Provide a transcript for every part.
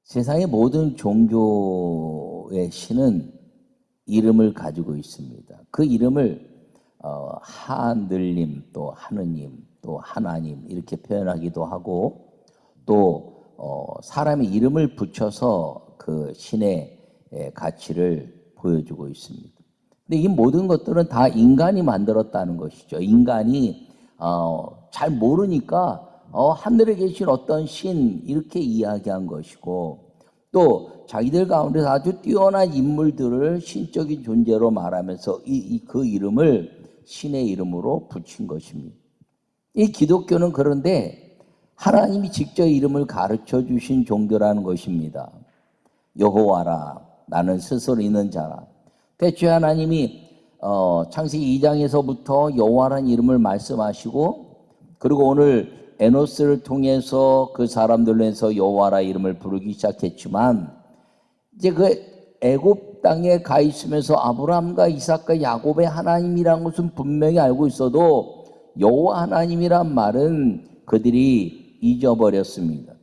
세상의 모든 종교의 신은 이름을 가지고 있습니다. 그 이름을 하늘님, 또 하느님, 또 하나님 이렇게 표현하기도 하고, 또 사람의 이름을 붙여서 그 신의 가치를 보여주고 있습니다. 근데 이 모든 것들은 다 인간이 만들었다는 것이죠. 인간이 잘 모르니까 하늘에 계신 어떤 신 이렇게 이야기한 것이고, 또 자기들 가운데서 아주 뛰어난 인물들을 신적인 존재로 말하면서 그 이름을 신의 이름으로 붙인 것입니다. 이 기독교는 그런데 하나님이 직접 이름을 가르쳐 주신 종교라는 것입니다. 여호와라, 나는 스스로 있는 자라. 대체 하나님이 창세기 2장에서부터 여호와라는 이름을 말씀하시고, 그리고 오늘 에노스를 통해서 그 사람들로 해서 여호와라 이름을 부르기 시작했지만, 이제 그 애굽 땅에 가 있으면서 아브라함과 이삭과 야곱의 하나님이라는 것은 분명히 알고 있어도 여호와 하나님이란 말은 그들이 잊어버렸습니다.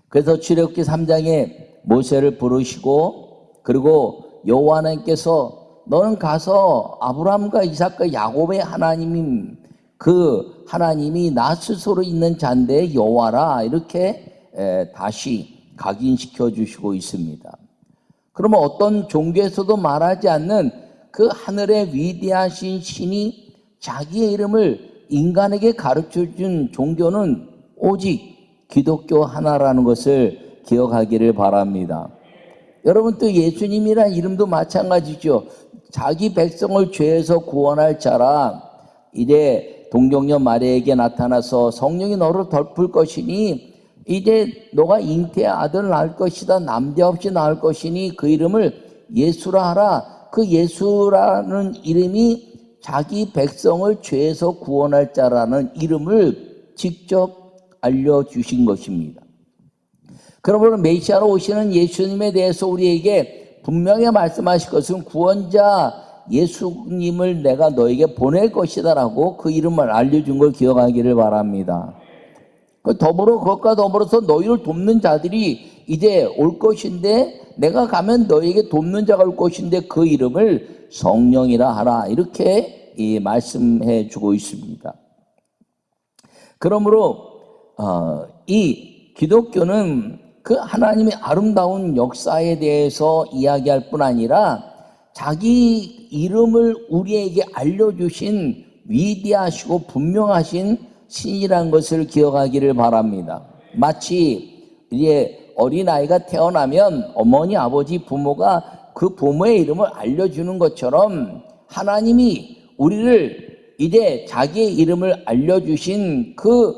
그래서 출애굽기 3장에 모세를 부르시고, 그리고 여호와 하나님께서 너는 가서 아브라함과 이삭과 야곱의 하나님인 그 하나님이 나 스스로 있는 자인데 여호와라 이렇게 다시 각인시켜 주시고 있습니다. 그러면 어떤 종교에서도 말하지 않는 그 하늘의 위대하신 신이 자기의 이름을 인간에게 가르쳐 준 종교는 오직 기독교 하나라는 것을 기억하기를 바랍니다. 여러분, 또 예수님이란 이름도 마찬가지죠. 자기 백성을 죄에서 구원할 자라, 이제 동정녀 마리아에게 나타나서 성령이 너를 덮을 것이니 이제 너가 잉태의 아들을 낳을 것이다, 남자 없이 낳을 것이니 그 이름을 예수라 하라. 그 예수라는 이름이 자기 백성을 죄에서 구원할 자라는 이름을 직접 알려주신 것입니다. 그러므로 메시아로 오시는 예수님에 대해서 우리에게 분명히 말씀하실 것은 구원자 예수님을 내가 너에게 보낼 것이다라고 그 이름을 알려준 걸 기억하기를 바랍니다. 그것과 더불어서 너희를 돕는 자들이 이제 올 것인데, 내가 가면 너에게 돕는 자가 올 것인데 그 이름을 성령이라 하라, 이렇게 말씀해 주고 있습니다. 그러므로 이 기독교는 그 하나님의 아름다운 역사에 대해서 이야기할 뿐 아니라 자기 이름을 우리에게 알려주신 위대하시고 분명하신 신이라는 것을 기억하기를 바랍니다. 마치 이제 어린아이가 태어나면 어머니, 아버지, 부모가 그 부모의 이름을 알려주는 것처럼 하나님이 우리를 이제 자기의 이름을 알려주신 그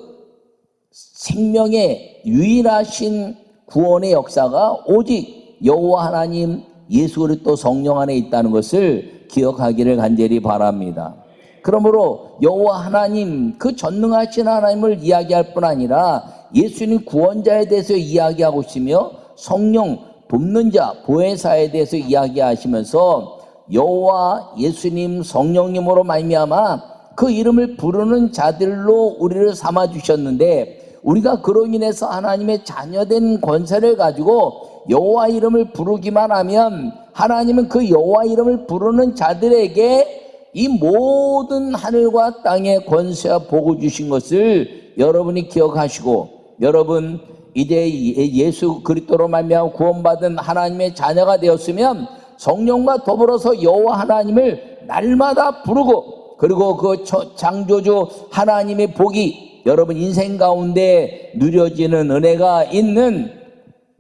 생명의 유일하신 구원의 역사가 오직 여호와 하나님, 예수 그리스도 성령 안에 있다는 것을 기억하기를 간절히 바랍니다. 그러므로 여호와 하나님, 그 전능하신 하나님을 이야기할 뿐 아니라 예수님 구원자에 대해서 이야기하고 있으며 성령 돕는 자, 보혜사에 대해서 이야기하시면서 여호와 예수님 성령님으로 말미암아 그 이름을 부르는 자들로 우리를 삼아 주셨는데, 우리가 그로 인해서 하나님의 자녀된 권세를 가지고 여호와 이름을 부르기만 하면 하나님은 그 여호와 이름을 부르는 자들에게 이 모든 하늘과 땅의 권세와 복을 주신 것을 여러분이 기억하시고, 여러분 이제 예수 그리스도로 말미암아 구원받은 하나님의 자녀가 되었으면 성령과 더불어서 여호와 하나님을 날마다 부르고, 그리고 그 창조주 하나님의 복이 여러분 인생 가운데 누려지는 은혜가 있는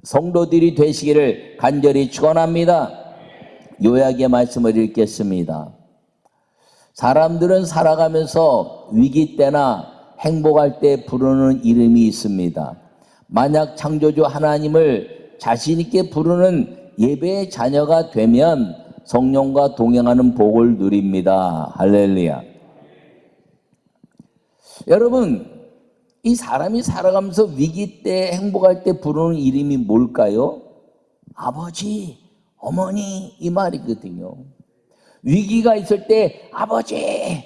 성도들이 되시기를 간절히 축원합니다. 요약의 말씀을 읽겠습니다. 사람들은 살아가면서 위기 때나 행복할 때 부르는 이름이 있습니다. 만약 창조주 하나님을 자신 있게 부르는 예배의 자녀가 되면 성령과 동행하는 복을 누립니다. 할렐루야. 여러분, 이 사람이 살아가면서 위기 때, 행복할 때 부르는 이름이 뭘까요? 아버지, 어머니, 이 말이거든요. 위기가 있을 때 아버지,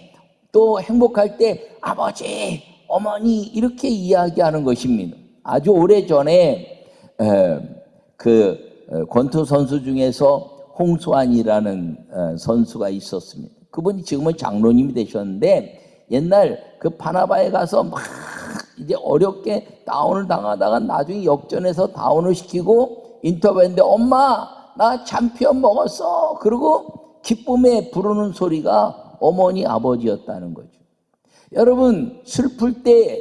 또 행복할 때 아버지, 어머니 이렇게 이야기하는 것입니다. 아주 오래전에 권투 선수 중에서 홍수환이라는 선수가 있었습니다. 그분이 지금은 장로님이 되셨는데 옛날 그 파나바에 가서 막 이제 어렵게 다운을 당하다가 나중에 역전해서 다운을 시키고 인터뷰했는데 엄마 나 챔피언 먹었어. 그리고 기쁨에 부르는 소리가 어머니 아버지였다는 거죠. 여러분 슬플 때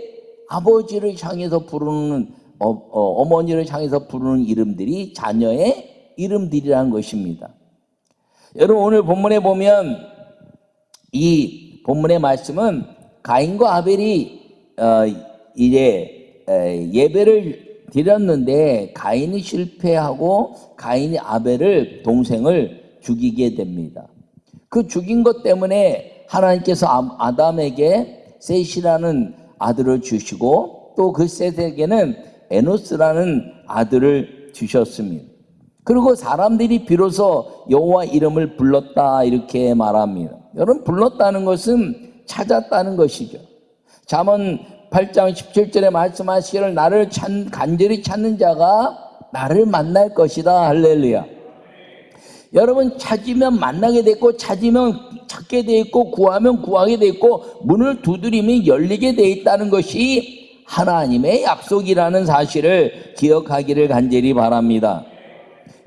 아버지를 향해서 부르는 어머니를 향해서 부르는 이름들이 자녀의 이름들이라는 것입니다. 여러분 오늘 본문에 보면 이 본문의 말씀은 가인과 아벨이 이제 예배를 드렸는데 가인이 실패하고 가인이 아벨을 동생을 죽이게 됩니다. 그 죽인 것 때문에 하나님께서 아담에게 셋이라는 아들을 주시고 또 그 셋에게는 에노스라는 아들을 주셨습니다. 그리고 사람들이 비로소 여호와 이름을 불렀다 이렇게 말합니다. 여러분 불렀다는 것은 찾았다는 것이죠. 잠언 8장 17절에 말씀하시기를 나를 간절히 찾는 자가 나를 만날 것이다. 할렐루야. 여러분 찾으면 만나게 됐고 찾으면 찾게 돼 있고 구하면 구하게 돼 있고 문을 두드리면 열리게 돼 있다는 것이 하나님의 약속이라는 사실을 기억하기를 간절히 바랍니다.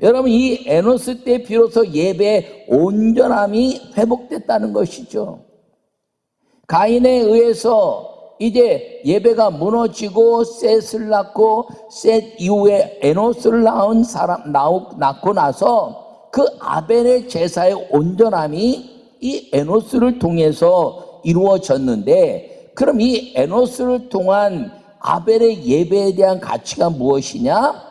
여러분 이 에노스 때 비로소 예배의 온전함이 회복됐다는 것이죠. 가인에 의해서 이제 예배가 무너지고 셋을 낳고 셋 이후에 에노스를 낳고 나서 그 아벨의 제사의 온전함이 이 에노스를 통해서 이루어졌는데 그럼 이 에노스를 통한 아벨의 예배에 대한 가치가 무엇이냐?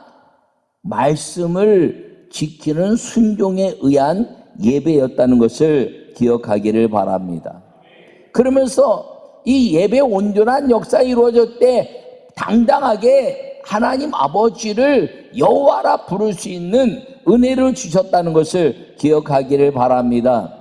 말씀을 지키는 순종에 의한 예배였다는 것을 기억하기를 바랍니다. 그러면서 이 예배 온전한 역사가 이루어질 때 당당하게 하나님 아버지를 여호와라 부를 수 있는 은혜를 주셨다는 것을 기억하기를 바랍니다.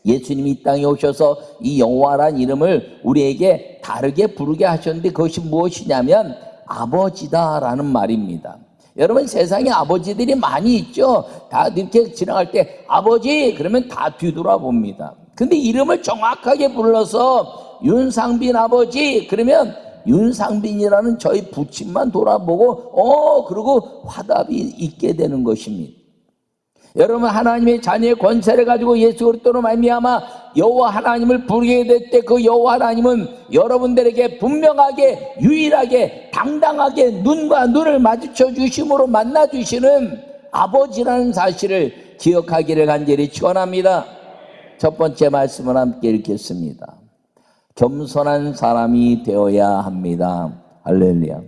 예수님이 이 땅에 오셔서 이 여호와란 이름을 우리에게 다르게 부르게 하셨는데 그것이 무엇이냐면 아버지다라는 말입니다. 여러분 세상에 아버지들이 많이 있죠. 다 이렇게 지나갈 때 아버지 그러면 다 뒤돌아봅니다. 근데 이름을 정확하게 불러서 윤상빈 아버지 그러면 윤상빈이라는 저희 부친만 돌아보고 그리고 화답이 있게 되는 것입니다. 여러분 하나님의 자녀의 권세를 가지고 예수 그리스도로 말미암아 여호와 하나님을 부르게 될 때 그 여호와 하나님은 여러분들에게 분명하게 유일하게 당당하게 눈과 눈을 마주쳐 주심으로 만나 주시는 아버지라는 사실을 기억하기를 간절히 축원합니다. 첫 번째 말씀을 함께 읽겠습니다. 겸손한 사람이 되어야 합니다. 할렐루야.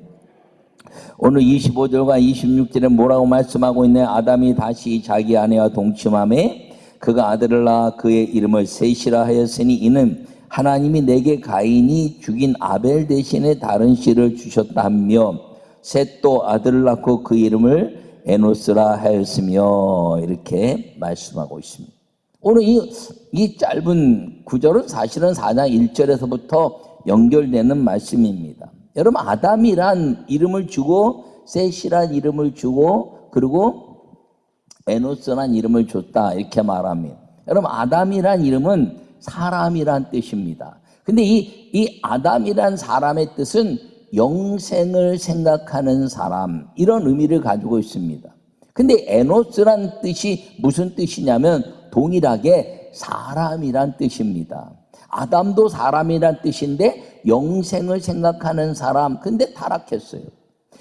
오늘 25절과 26절에 뭐라고 말씀하고 있나요? 아담이 다시 자기 아내와 동침하매 그가 아들을 낳아 그의 이름을 셋이라 하였으니 이는 하나님이 내게 가인이 죽인 아벨 대신에 다른 씨를 주셨다 하며 셋도 아들을 낳고 그 이름을 에노스라 하였으며 이렇게 말씀하고 있습니다. 오늘 이 짧은 구절은 사실은 4장 1절에서부터 연결되는 말씀입니다. 여러분 아담이란 이름을 주고 셋이란 이름을 주고 그리고 에노스란 이름을 줬다 이렇게 말합니다. 여러분 아담이란 이름은 사람이란 뜻입니다. 근데 이 아담이란 사람의 뜻은 영생을 생각하는 사람 이런 의미를 가지고 있습니다. 근데 에노스란 뜻이 무슨 뜻이냐면 동일하게 사람이란 뜻입니다. 아담도 사람이란 뜻인데 영생을 생각하는 사람 근데 타락했어요.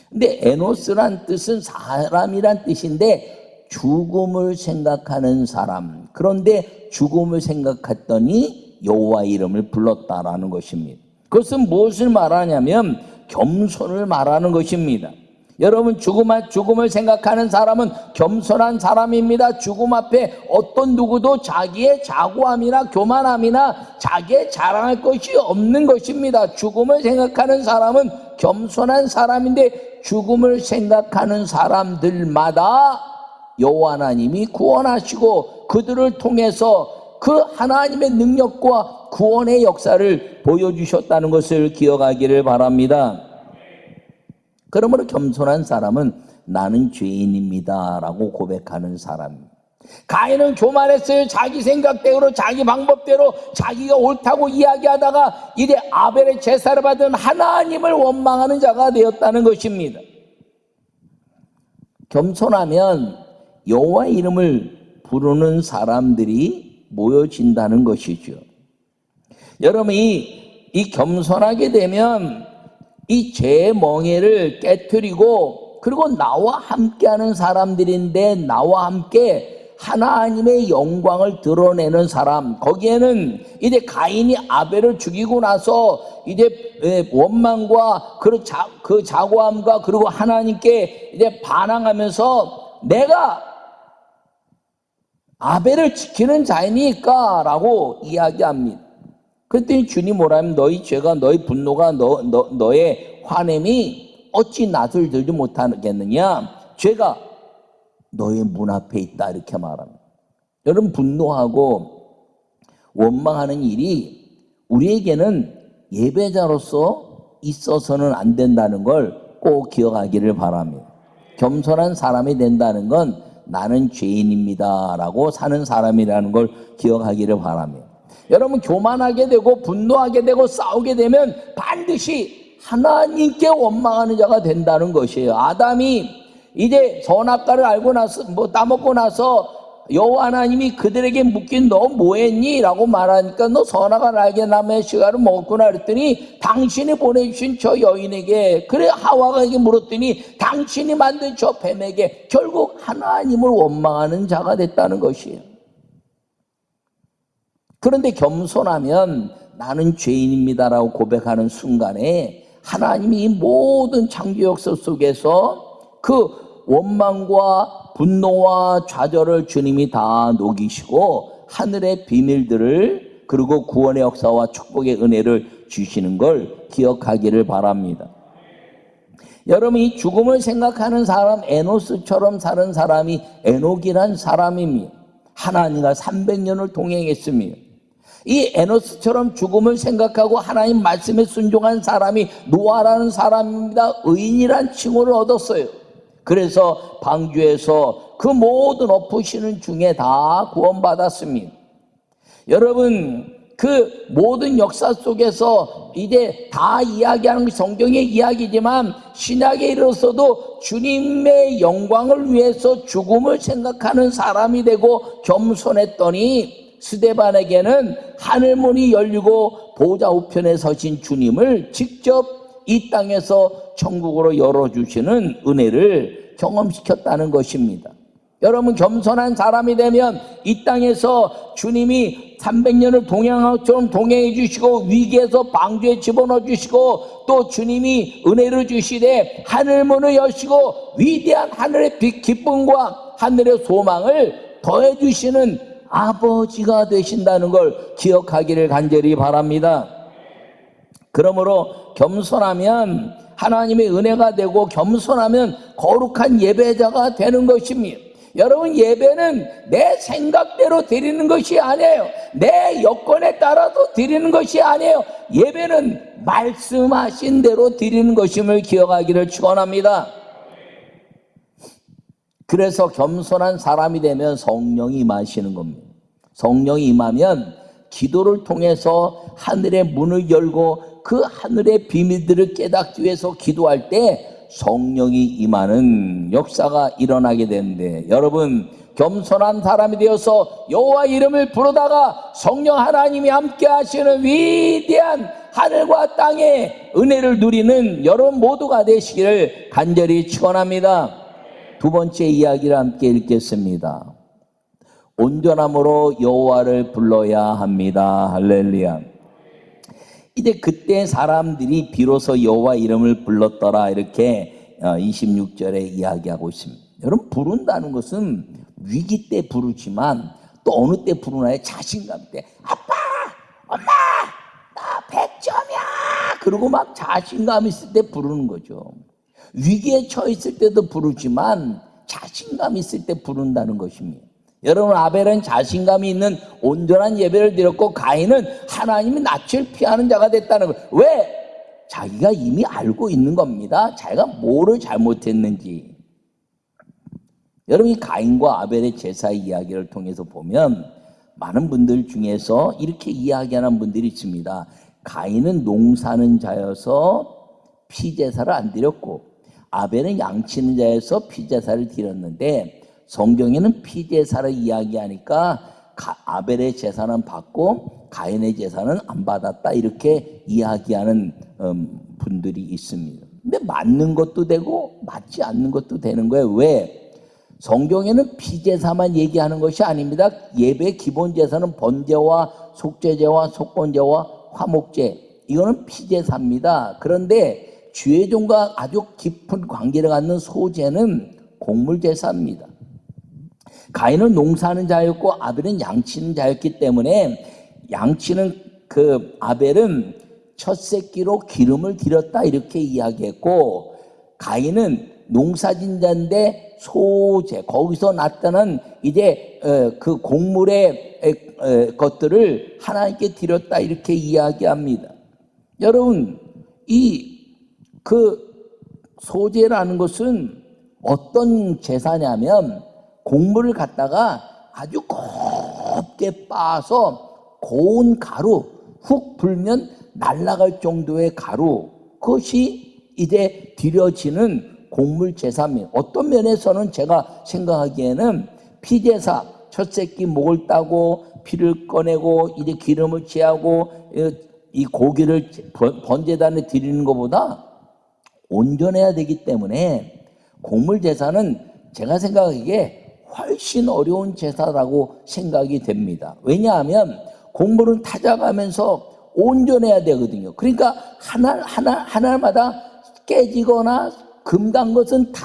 근데 에노스란 뜻은 사람이란 뜻인데 죽음을 생각하는 사람 그런데 죽음을 생각했더니 여호와 이름을 불렀다라는 것입니다. 그것은 무엇을 말하냐면 겸손을 말하는 것입니다. 여러분 죽음을 생각하는 사람은 겸손한 사람입니다. 죽음 앞에 어떤 누구도 자기의 자고함이나 교만함이나 자기의 자랑할 것이 없는 것입니다. 죽음을 생각하는 사람은 겸손한 사람인데 죽음을 생각하는 사람들마다 여호와 하나님이 구원하시고 그들을 통해서 그 하나님의 능력과 구원의 역사를 보여주셨다는 것을 기억하기를 바랍니다. 그러므로 겸손한 사람은 나는 죄인입니다라고 고백하는 사람입니다. 가인은 교만했어요. 자기 생각대로 자기 방법대로 자기가 옳다고 이야기하다가 이래 아벨의 제사를 받은 하나님을 원망하는 자가 되었다는 것입니다. 겸손하면 여호와 이름을 부르는 사람들이 모여진다는 것이죠. 여러분이 이 겸손하게 되면 이 죄의 멍에를 깨트리고, 그리고 나와 함께하는 사람들인데 나와 함께 하나님의 영광을 드러내는 사람, 거기에는 이제 가인이 아벨을 죽이고 나서 이제 원망과 그 자고함과 그리고 하나님께 이제 반항하면서 내가 아벨을 지키는 자이니까 라고 이야기합니다. 그랬더니 주님 뭐라면 너희 죄가, 너희 분노가, 너의 화냄이 어찌 낯을 들지 못하겠느냐? 죄가 너의 문 앞에 있다, 이렇게 말합니다. 여러분, 분노하고 원망하는 일이 우리에게는 예배자로서 있어서는 안 된다는 걸 꼭 기억하기를 바랍니다. 겸손한 사람이 된다는 건 나는 죄인입니다 라고 사는 사람이라는 걸 기억하기를 바랍니다. 여러분, 교만하게 되고 분노하게 되고 싸우게 되면 반드시 하나님께 원망하는 자가 된다는 것이에요. 아담이 이제 선악과를 알고 나서 따먹고 나서 여호와 하나님이 그들에게 묻긴 너 뭐했니? 라고 말하니까 너 선악과를 알게 남의 시가를 먹었구나 그랬더니 당신이 보내주신 저 여인에게, 그래 하와가 이게 물었더니 당신이 만든 저 뱀에게, 결국 하나님을 원망하는 자가 됐다는 것이에요. 그런데 겸손하면 나는 죄인입니다라고 고백하는 순간에 하나님이 이 모든 창조 역사 속에서 그 원망과 분노와 좌절을 주님이 다 녹이시고 하늘의 비밀들을, 그리고 구원의 역사와 축복의 은혜를 주시는 걸 기억하기를 바랍니다. 여러분, 이 죽음을 생각하는 사람, 에노스처럼 사는 사람이 에녹이란 사람입니다. 하나님과 300년을 동행했습니다. 이 에노스처럼 죽음을 생각하고 하나님 말씀에 순종한 사람이 노아라는 사람입니다. 의인이란 칭호를 얻었어요. 그래서 방주에서 그 모든 엎으시는 중에 다 구원받았습니다. 여러분, 그 모든 역사 속에서 이제 다 이야기하는 것이 성경의 이야기지만 신약에 이르러서도 주님의 영광을 위해서 죽음을 생각하는 사람이 되고 겸손했더니 스데반에게는 하늘문이 열리고 보좌 우편에 서신 주님을 직접 이 땅에서 천국으로 열어주시는 은혜를 경험시켰다는 것입니다. 여러분, 겸손한 사람이 되면 이 땅에서 주님이 300년을 동행한 것처럼 동행해 주시고 위기에서 방주에 집어넣어 주시고 또 주님이 은혜를 주시되 하늘문을 여시고 위대한 하늘의 기쁨과 하늘의 소망을 더해 주시는 아버지가 되신다는 걸 기억하기를 간절히 바랍니다. 그러므로 겸손하면 하나님의 은혜가 되고 겸손하면 거룩한 예배자가 되는 것입니다. 여러분, 예배는 내 생각대로 드리는 것이 아니에요. 내 여건에 따라서 드리는 것이 아니에요. 예배는 말씀하신 대로 드리는 것임을 기억하기를 축원합니다. 그래서 겸손한 사람이 되면 성령이 임하시는 겁니다. 성령이 임하면 기도를 통해서 하늘의 문을 열고 그 하늘의 비밀들을 깨닫기 위해서 기도할 때 성령이 임하는 역사가 일어나게 되는데, 여러분, 겸손한 사람이 되어서 여호와 이름을 부르다가 성령 하나님이 함께 하시는 위대한 하늘과 땅의 은혜를 누리는 여러분 모두가 되시기를 간절히 축원합니다. 두 번째 이야기를 함께 읽겠습니다. 온전함으로 여호와를 불러야 합니다. 할렐루야. 이제 그때 사람들이 비로소 여호와 이름을 불렀더라, 이렇게 26절에 이야기하고 있습니다. 여러분, 부른다는 것은 위기 때 부르지만 또 어느 때 부르나요? 자신감 때. 아빠, 엄마, 나 100점이야. 그러고 막 자신감 있을 때 부르는 거죠. 위기에 처했을 때도 부르지만 자신감 있을 때 부른다는 것입니다. 여러분, 아벨은 자신감이 있는 온전한 예배를 드렸고 가인은 하나님이 낯을 피하는 자가 됐다는 거예요. 왜? 자기가 이미 알고 있는 겁니다. 자기가 뭐를 잘못했는지. 여러분이 가인과 아벨의 제사 이야기를 통해서 보면 많은 분들 중에서 이렇게 이야기하는 분들이 있습니다. 가인은 농사는 자여서 피제사를 안 드렸고 아벨은 양치는 자여서 피제사를 드렸는데, 성경에는 피제사를 이야기하니까 아벨의 제사는 받고 가인의 제사는 안 받았다, 이렇게 이야기하는 분들이 있습니다. 근데 맞는 것도 되고 맞지 않는 것도 되는 거예요. 왜? 성경에는 피제사만 얘기하는 것이 아닙니다. 예배 기본 제사는 번제와 속죄제와 속건제와 화목제, 이거는 피제사입니다. 그런데 주의 종과 아주 깊은 관계를 갖는 소제는 곡물제사입니다. 가인은 농사하는 자였고 아벨은 양치는 자였기 때문에, 양치는 아벨은 첫 새끼로 기름을 드렸다, 이렇게 이야기했고, 가인은 농사진 자인데 소제, 거기서 나타난 이제 그 곡물의 것들을 하나님께 드렸다, 이렇게 이야기합니다. 여러분, 소제라는 것은 어떤 제사냐면, 곡물을 갖다가 아주 곱게 빻아서 고운 가루, 훅 불면 날아갈 정도의 가루, 그것이 이제 드려지는 곡물 제사입니다. 어떤 면에서는 제가 생각하기에는 피제사, 첫 새끼 목을 따고 피를 꺼내고 이제 기름을 취하고 이 고기를 번제단에 드리는 것보다 온전해야 되기 때문에 곡물 제사는 제가 생각하기에 훨씬 어려운 제사라고 생각이 됩니다. 왜냐하면 곡물은 타작하면서 온전해야 되거든요. 그러니까 하나마다 깨지거나 금간 것은 다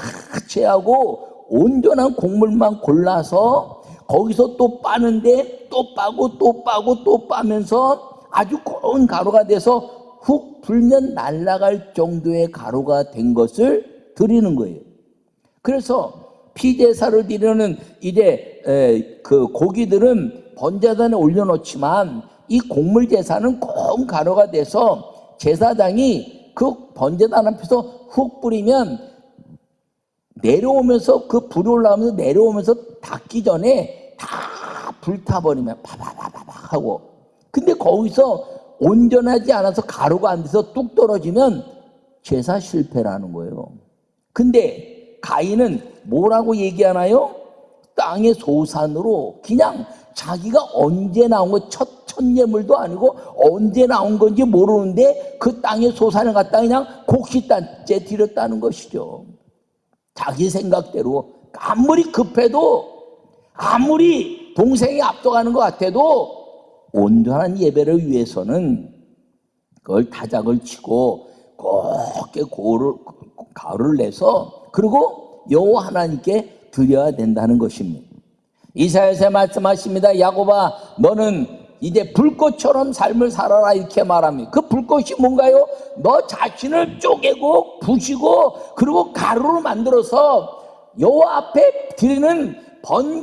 제하고 온전한 곡물만 골라서 거기서 또 빠는데 또 빠고 또 빠고 또 빠면서 아주 고운 가루가 돼서 훅 불면 날아갈 정도의 가루가 된 것을 드리는 거예요. 그래서 피제사를 드리는 이제 그 고기들은 번제단에 올려놓지만, 이 곡물 제사는 고운 가루가 돼서 제사장이 그 번제단 앞에서 훅 뿌리면 내려오면서, 그 불이 올라오면서 내려오면서 닿기 전에 다 불타버리면 파바바바박 하고, 근데 거기서 온전하지 않아서 가루가 안 돼서 뚝 떨어지면 제사 실패라는 거예요. 근데 가인은 뭐라고 얘기하나요? 땅의 소산으로, 그냥 자기가 언제 나온 거, 첫 예물도 아니고 언제 나온 건지 모르는데 그 땅의 소산을 갖다 그냥 곡식단째 드렸다는 것이죠. 자기 생각대로 아무리 급해도, 아무리 동생이 앞서가는 것 같아도 온전한 예배를 위해서는 그걸 타작을 치고 곱게 가루를 내서, 그리고 여호와 하나님께 드려야 된다는 것입니다. 이사야서 말씀하십니다. 야곱아, 너는 이제 불꽃처럼 삶을 살아라, 이렇게 말합니다. 그 불꽃이 뭔가요? 너 자신을 쪼개고 부시고 그리고 가루로 만들어서 여호와 앞에 드리는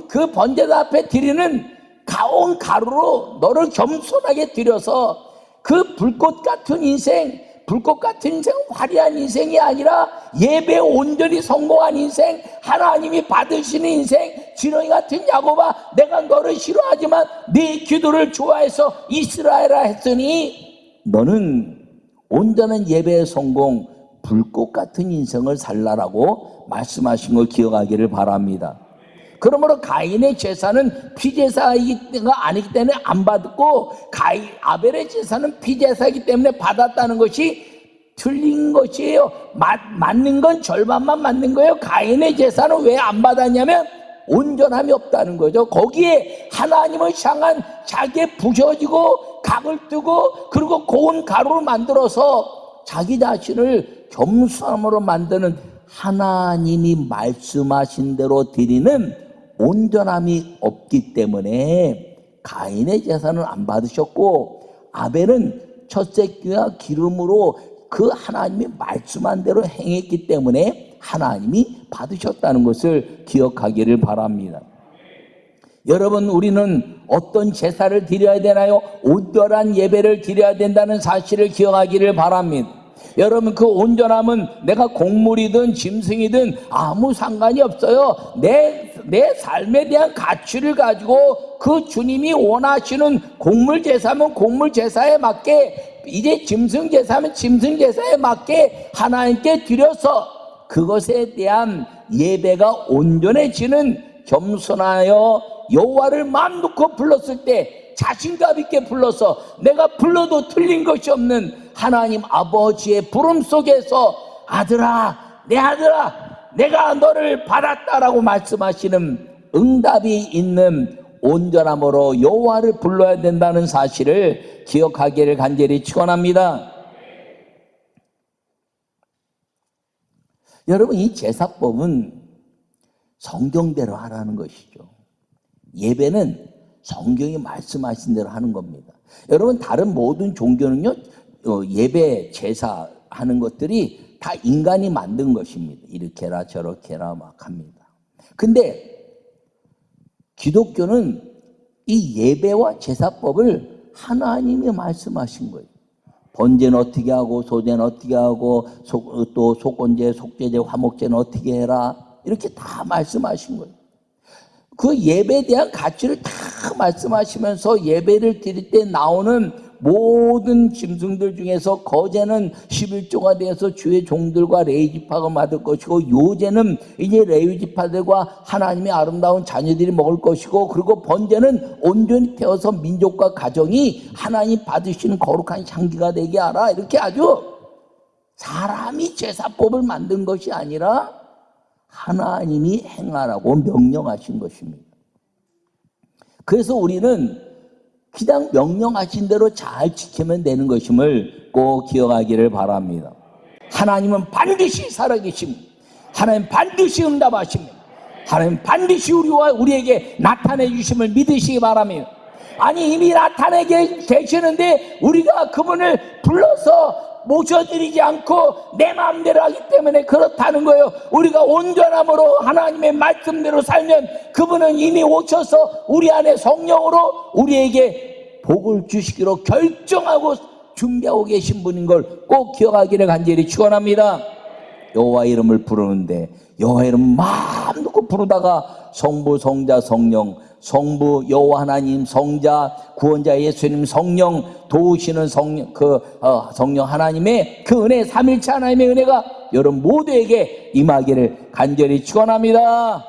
그 번제단 앞에 드리는 가온 가루로 너를 겸손하게 드려서, 그 불꽃 같은 인생, 불꽃 같은 인생, 화려한 인생이 아니라 예배에 온전히 성공한 인생, 하나님이 받으시는 인생, 지렁이 같은 야곱아, 내가 너를 싫어하지만 네 기도를 좋아해서 이스라엘아 했으니 너는 온전한 예배의 성공, 불꽃 같은 인생을 살라라고 말씀하신 걸 기억하기를 바랍니다. 그러므로 가인의 제사는 피제사가 아니기 때문에 안 받고, 아벨의 제사는 피제사이기 때문에 받았다는 것이 틀린 것이에요. 맞는 건 절반만 맞는 거예요. 가인의 제사는 왜 안 받았냐면 온전함이 없다는 거죠. 거기에 하나님을 향한 자기의 부셔지고 각을 뜨고 그리고 고운 가루를 만들어서 자기 자신을 겸손함으로 만드는, 하나님이 말씀하신 대로 드리는 온전함이 없기 때문에 가인의 제사는 안 받으셨고, 아벨은 첫 새끼와 기름으로 그 하나님이 말씀한 대로 행했기 때문에 하나님이 받으셨다는 것을 기억하기를 바랍니다. 여러분, 우리는 어떤 제사를 드려야 되나요? 온전한 예배를 드려야 된다는 사실을 기억하기를 바랍니다. 여러분, 그 온전함은 내가 곡물이든 짐승이든 아무 상관이 없어요. 내 삶에 대한 가치를 가지고 그 주님이 원하시는 곡물 제사면 곡물 제사에 맞게, 이제 짐승 제사면 짐승 제사에 맞게 하나님께 드려서 그것에 대한 예배가 온전해지는, 겸손하여 여호와를 마음 놓고 불렀을 때 자신감 있게 불러서 내가 불러도 틀린 것이 없는 하나님 아버지의 부름 속에서 아들아, 내 아들아, 내가 너를 받았다라고 말씀하시는 응답이 있는 온전함으로 여호와를 불러야 된다는 사실을 기억하기를 간절히 축원합니다. 여러분, 이 제사법은 성경대로 하라는 것이죠. 예배는 성경이 말씀하신 대로 하는 겁니다. 여러분, 다른 모든 종교는요, 예배, 제사 하는 것들이 다 인간이 만든 것입니다. 이렇게 해라 저렇게 해라 막 합니다. 근데 기독교는 이 예배와 제사법을 하나님이 말씀하신 거예요. 번제는 어떻게 하고, 소제는 어떻게 하고, 또 속건제, 속죄제, 화목제는 어떻게 해라, 이렇게 다 말씀하신 거예요. 그 예배에 대한 가치를 다 말씀하시면서 예배를 드릴 때 나오는 모든 짐승들 중에서 거제는 11조가 되어서 주의 종들과 레위지파가 맡을 것이고, 요제는 이제 레위지파들과 하나님의 아름다운 자녀들이 먹을 것이고, 그리고 번제는 온전히 되어서 민족과 가정이 하나님 받으시는 거룩한 향기가 되게 하라. 이렇게 아주 사람이 제사법을 만든 것이 아니라 하나님이 행하라고 명령하신 것입니다. 그래서 우리는 그냥 명령하신 대로 잘 지키면 되는 것임을 꼭 기억하기를 바랍니다. 하나님은 반드시 살아계십니다. 하나님 반드시 응답하십니다. 하나님 반드시 우리에게 나타내 주심을 믿으시기 바랍니다. 아니, 이미 나타내게 계시는데 우리가 그분을 불러서 모셔드리지 않고 내 마음대로 하기 때문에 그렇다는 거예요. 우리가 온전함으로 하나님의 말씀대로 살면 그분은 이미 오셔서 우리 안에 성령으로 우리에게 복을 주시기로 결정하고 준비하고 계신 분인 걸 꼭 기억하기를 간절히 축원합니다. 여호와 이름을 부르는데 여호와 이름 마음 놓고 부르다가 성부, 성자, 성령, 성부 여호와 하나님, 성자 구원자 예수님, 성령 도우시는 성령, 성령 하나님의 그 은혜, 삼일체 하나님의 은혜가 여러분 모두에게 임하기를 간절히 축원합니다.